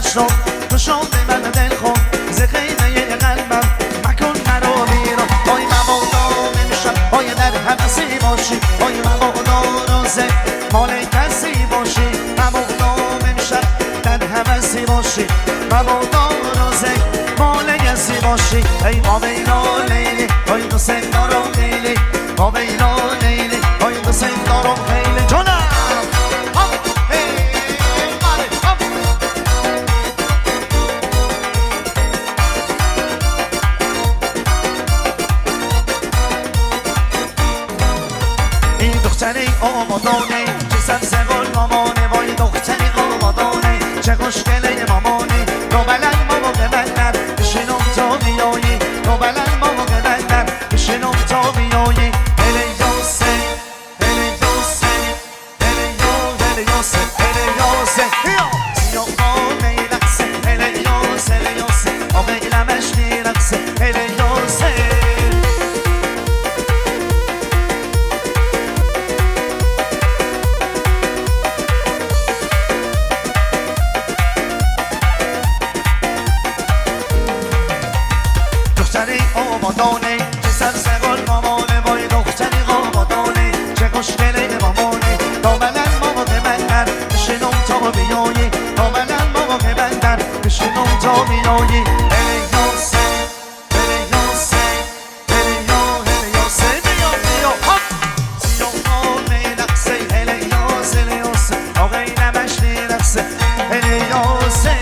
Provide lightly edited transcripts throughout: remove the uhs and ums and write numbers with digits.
مشتاق تو شده من دل خون ز خیمه قلبم مکن مرا بیرون آی مبادا امشب آی در حبسی باشی آی مبادا روزه مال کسی باشی مبادا امشب در حبسی باشی مبادا روزه مال کسی باشی ای ما بینا لیلی آی دوست دارم خیلی ما بینا لیلی آی دوست دارم خیلی جانم دختری آمادانه چه سبز گل مامانه وای دختری آمادانه چه خوشگله مامانه رو بلند ماما ببندر بشینم تا بیایی رو بلند ماما ببندر بشینم تا بیایی هلی یاسه هلی یاسه هلی یاسه هلی یاسه سیاه آقای رقصه هلی یاسه هلی یاسه آقای لمشنی رقصه هلی یاسه دختری آمادانه چه سبز گل مامانه وای دختری آمادانه چه خوشگله مامانه دامنن ماما ببندر بشینم تا بیایی دامنن ماما ببندر بشینم تا بیایی هلی یاسه هلی یاسه هلی یاسه بیا بیا هاپ سیاه آقای رقصه هلی یاسه هلی یاسه آقای لمشنی رقصه هلی یاسه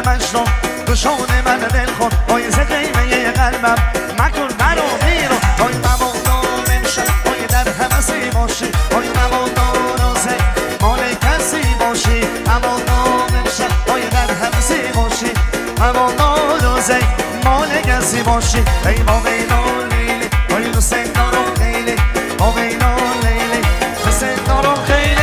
مجنون تو شونه من دل خون آی ز خیمه قلبم مکن مرا بیرون آی مبادا امشب آی در حبسی باشی آی مبادا روزه مال کسی باشی مبادا امشب آی در حبسی باشی مبادا روزه مال کسی باشی ای ما بینا لیلی آی دوست دارم خیلی ما بینا لیلی دوست دارم خیلی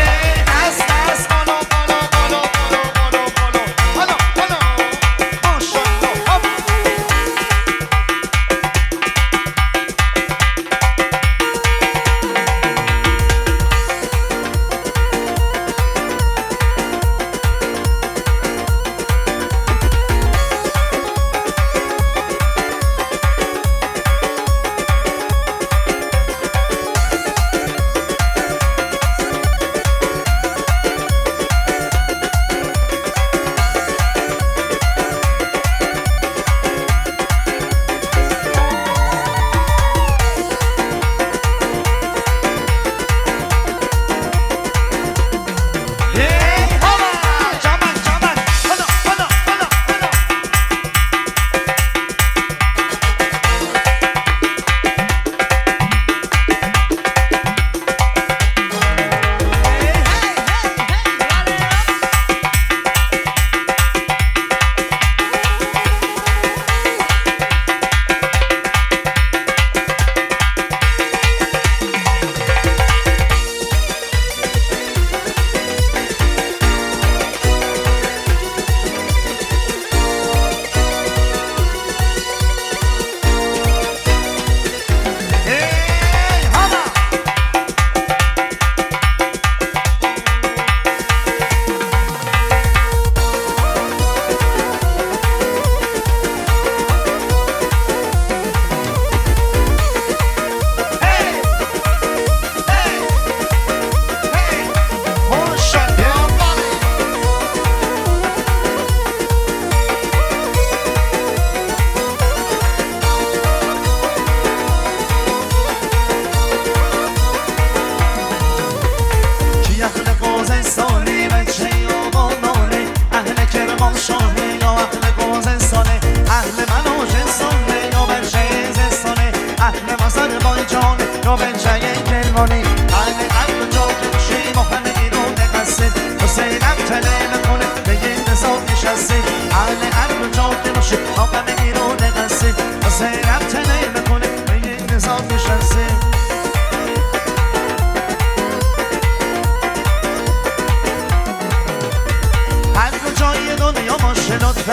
یا باشه لطف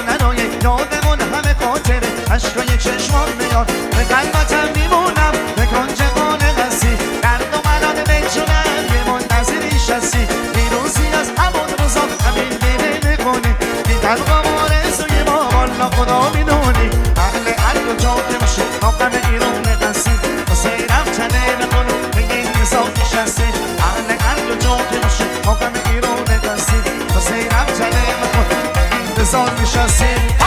نروی یادمون همه خاطره عشقای چشمان میاد به قلبتم میمونم به کنج قانه قسی درد و ملال بجونم یه منتظریش هستی پیروزی از همون روزا همین دیره میکنی بی تلقا آرزوی ما والا خدا میدونی اهل عقل و جا که باشه ما غم ایرون قسی واسه رفتنه بخون به این حساب نشستی اهل عقل و جا که باشه ما غم ایرون قسی واسه رفتنه بخون به این حساب نشستی